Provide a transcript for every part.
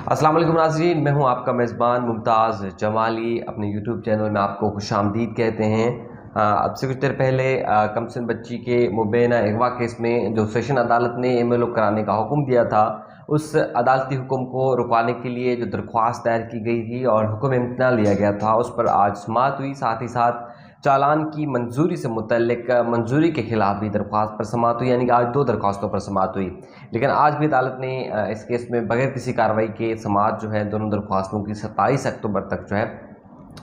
अस्सलाम वालेकुम नाज़रीन, मैं हूं आपका मेज़बान मुमताज़ जमाली। अपने यूट्यूब चैनल में आपको खुशामदीद कहते हैं। अब से कुछ देर पहले कमसिन बच्ची के मुबैना अगवा केस में जो सेशन अदालत ने एमएलओ कराने का हुक्म दिया था, उस अदालती हुक्म को रुकवाने के लिए जो दरख्वास्त दायर की गई थी और हुक्म इम्तना लिया गया था, उस पर आज समाअत हुई। साथ ही साथ चालान की मंजूरी से मुतल्लिक मंजूरी के खिलाफ भी दरख्वास्त पर समाअत हुई, यानी कि आज 2 दरख्वास्तों पर समाअत हुई। लेकिन आज भी अदालत ने इस केस में बगैर किसी कार्रवाई के समाअत जो है दोनों दरख्वास्तों की 27 अक्टूबर तक जो है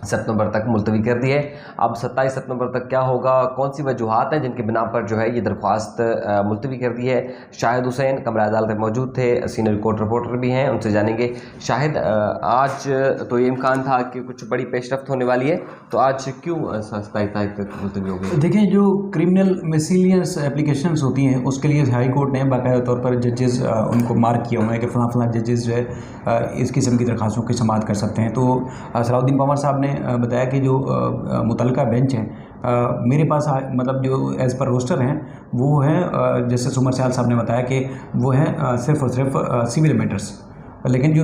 सितंबर तक मुलतवी कर दी है। अब 27 सितंबर तक क्या होगा, कौन सी वजूहात हैं जिनके बिना पर जो है ये दरख्वास्त मुलतवी कर दी है। शाहिद हुसैन कमरा अदालत में मौजूद थे, सीनियर कोर्ट रिपोर्टर भी हैं, उनसे जानेंगे। शाहिद, आज तो ये इम्कान था कि कुछ बड़ी पेशरफ्त होने वाली है, तो आज क्यों 27 तारीख तक मुलतवी हो गई? देखिए, जो क्रिमिनल मिसलिनियस एप्लीकेशंस होती हैं उसके लिए हाई कोर्ट ने बाकायदा तौर पर जजेस उनको मार्क किया हुआ है कि फ़लाँ जजेस जो है इस किस्म की दरख्वास्तों की समाअत कर सकते हैं। तो सलाउद्दीन पंवर साहब ने बताया कि जो मुतल्लिका बेंच है, मेरे पास मतलब जो एज़ पर रोस्टर हैं वो हैं, जैसे उमर सयाल साहब ने बताया कि वो हैं सिर्फ़ और सिर्फ सिविल मैटर्स। लेकिन जो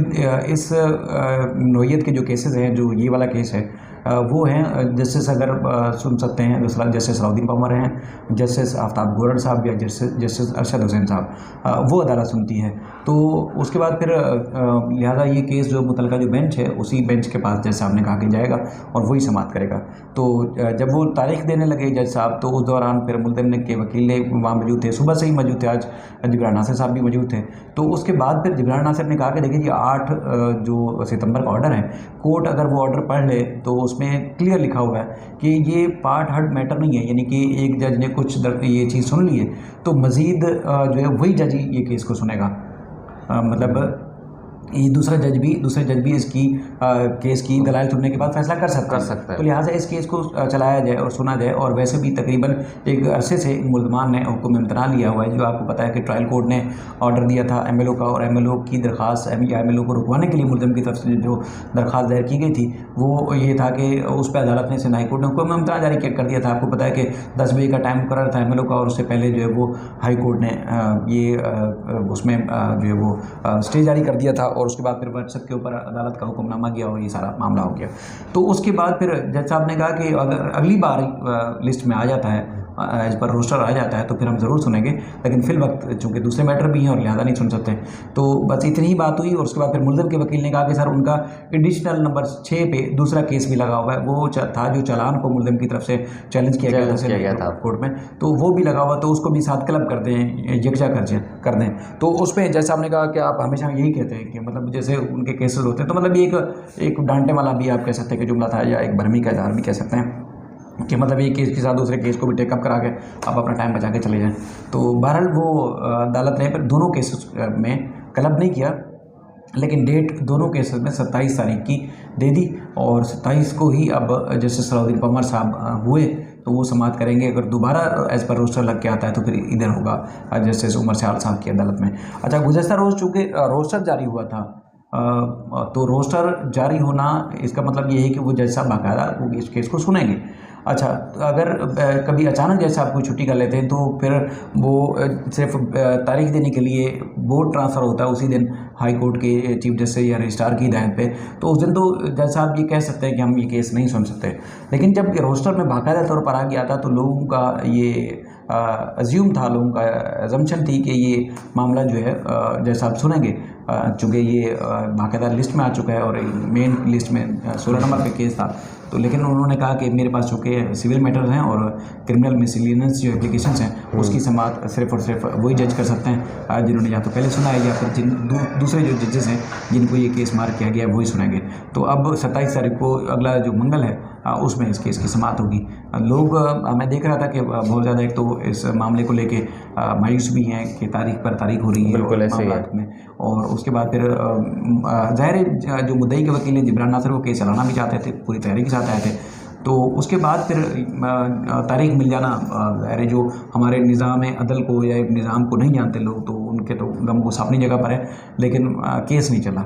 इस नौइयत के जो केसेस हैं, जो ये वाला केस है वो हैं जस्टिस अगर सुन सकते हैं, दूसरा जस्टिस सलाउद्दीन पंवर हैं, जस्टिस आफ्ताब गोरड़ साहब या जस्टिस अरशद हुसैन साहब, वो अदालत सुनती है। तो उसके बाद फिर लिहाजा ये केस जो मुतल्लिका जो बेंच है उसी बेंच के पास जज साहब ने कहा कि जाएगा और वही समाअत करेगा। तो जब वो तारीख देने लगे जज साहब, तो उस दौरान फिर मुल्ज़िम के वकील वहाँ मौजूद थे, सुबह से ही मौजूद थे। आज जिब्रान नासिर साहब भी मौजूद थे। तो उसके बाद फिर जिब्रान नासिर ने कहा कि देखिए, 8 जो सितंबर का ऑर्डर है, कोर्ट अगर वो ऑर्डर पढ़ ले तो उसमें क्लियर लिखा हुआ है कि ये पार्ट हर्ट मैटर नहीं है, यानी कि एक जज ने कुछ ये चीज़ सुन ली है तो मज़ीद जो है वही जज ही ये केस को सुनेगा। मतलब ये दूसरे जज भी इसकी केस की दलाइल सुनने के बाद फैसला कर सकता है। तो लिहाजा इस केस को चलाया जाए और सुना जाए। और वैसे भी तकरीबन एक अरसे से मुल्ज़मान ने हुक्म इम्तना लिया हुआ है। जो आपको पता है कि ट्रायल कोर्ट ने ऑर्डर दिया था एमएलओ का, और एमएलओ की दरख्वास्त एमएलओ को रुकवाने के लिए मुल्ज़िम की तरफ से जो दरख्वास्त दायर की गई थी वो ये था कि उस पर अदालत ने सिंध हाई कोर्ट ने हुक्म इम्तना जारी कर दिया था। आपको पता है कि 10 बजे का टाइम मुकर्रर था एमएलओ का, और उससे पहले जो है वो हाई कोर्ट ने ये उसमें जो है वो स्टे जारी कर दिया था, और उसके बाद फिर व्हाट्सएप के ऊपर अदालत का हुक्मनामा गया और ये सारा मामला हो गया। तो उसके बाद फिर जज साहब ने कहा कि अगर अगली बार लिस्ट में आ जाता है, एज पर रोस्टर आ जाता है, तो फिर हम ज़रूर सुनेंगे, लेकिन फिल वक्त चूँकि दूसरे मैटर भी हैं और लिहाजा नहीं सुन सकते। तो बस इतनी ही बात हुई। और उसके बाद फिर मुल्ज़िम के वकील ने कहा कि सर, उनका एडिशनल नंबर 6 पे दूसरा केस भी लगा हुआ है, वो था जो चालान को मुल्ज़िम की तरफ से चैलेंज किया गया था कोर्ट में, तो वो भी लगा हुआ, तो उसको भी साथ क्लब कर दें, यकजा कर दें। तो उस पर जज साहब ने कहा कि आप हमेशा यही कहते हैं कि मतलब जैसे उनके केसेस होते हैं, तो मतलब एक डांटे वाला भी आप कह सकते हैं कि जुमला था, या एक भरमी का इज़हार भी कह सकते हैं कि मतलब एक केस के साथ दूसरे केस को भी टेकअप करा के आप अपना टाइम बचा के चले जाएं। तो बहरहाल वो अदालत ने फिर दोनों केसेस में क्लब नहीं किया, लेकिन डेट दोनों केसेस में 27 तारीख की दे दी, और 27 को ही अब जस्टिस सलाउद्दीन पंवर साहब हुए तो वो समाअत करेंगे। अगर दोबारा एज़ पर रोस्टर लग के आता है तो फिर इधर होगा जस्टिस उमर सयाल साहब की अदालत में। अच्छा, गुज़श्ता रोज़ चूँकि रोस्टर जारी हुआ था, तो रोस्टर जारी होना इसका मतलब ये है कि वो जज साहब बाकायदा इस केस को सुनेंगे। अच्छा, अगर कभी अचानक जैसे आप कोई छुट्टी कर लेते हैं तो फिर वो सिर्फ तारीख देने के लिए बोर्ड ट्रांसफ़र होता है उसी दिन हाई कोर्ट के चीफ जस्टिस या रजिस्ट्रार की हिदायत पे, तो उस दिन तो जज साहब ये कह सकते हैं कि हम ये केस नहीं सुन सकते। लेकिन जब रोस्टर में बाकायदा तौर पर आ गया था तो लोगों का ये अज्यूम था, लोगों का अजम्पशन थी कि ये मामला जो है जज साहब सुनेंगे, चूँकि ये बाकायदा लिस्ट में आ चुका है और मेन लिस्ट में 16 नंबर पे केस था। तो लेकिन उन्होंने कहा कि मेरे पास चूँकि सिविल मैटर्स हैं और क्रिमिनल मिसलिनियस जो एप्लीकेशंस हैं उसकी समाअत सिर्फ और सिर्फ वही जज कर सकते हैं जिन्होंने या तो पहले सुना है या फिर दूसरे जो जजेस हैं जिनको ये केस मार्क किया गया है वही सुनेंगे। तो अब 27 तारीख को अगला जो मंगल है उसमें इस केस की समाअत होगी। लोग मैं देख रहा था कि बहुत ज़्यादा एक तो इस मामले को लेके मायूस भी हैं कि तारीख पर तारीख हो रही है बिल्कुल ऐसे में, और उसके बाद फिर ज़ाहिर जो मुद्दई के वकील हैं जिब्रान नासिर वो केस चलाना भी चाहते थे, पूरी तैयारी के साथ आए थे। तो उसके बाद फिर तारीख मिल जाना, ज़ाहिर जो हमारे निज़ाम अदल को या निज़ाम को नहीं जानते लोग तो उनके तो गम को अपनी जगह पर है, लेकिन केस नहीं चला।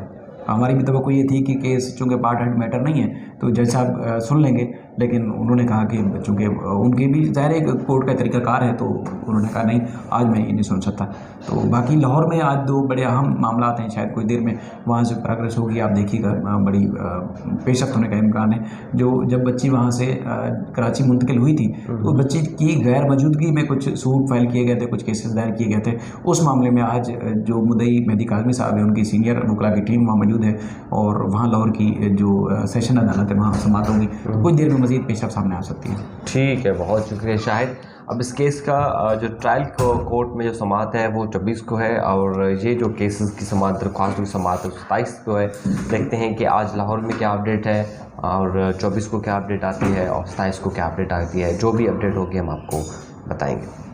हमारी भी तवक्को ये थी कि केस चूँकि पार्ट हर्ट मैटर नहीं है तो जज साहब सुन लेंगे, लेकिन उन्होंने कहा कि चूँकि उनके भी ज़ाहिर है कोर्ट का तरीक़ाकार है, तो उन्होंने कहा नहीं, आज मैं ये नहीं सुन सकता। तो बाकी लाहौर में आज 2 बड़े अहम मामला हैं, शायद कुछ देर में वहाँ से प्रोग्रेस होगी, आप देखिएगा, बड़ी पेशरफ्त होने का इम्कान है। जो जब बच्ची वहाँ से कराची मुंतकिल हुई थी, तो बच्ची की गैर मौजूदगी में कुछ सबूत फाइल किए गए थे, कुछ केसेस दायर किए गए थे। उस मामले में आज जो मुद्दई मेहदी काज़मी साहब है, उनकी सीनियर वकला की टीम वहाँ मौजूद है और वहाँ लाहौर की जो सेशन अदालत है वहाँ समाअत होगी, तो कुछ देर में मज़ीद पेशरफ्त सामने आ सकती है। ठीक है, बहुत शुक्रिया शाहिद। अब इस केस का जो ट्रायल कोर्ट में जो समाअत है वो 24 को है, और ये जो केसेस की समाअत, दरख्वास्तों की समाअत है 27 को है। देखते हैं कि आज लाहौर में क्या अपडेट है और 24 को क्या अपडेट आती है और 27 को क्या अपडेट आती है। जो भी अपडेट होगी हम आपको बताएंगे।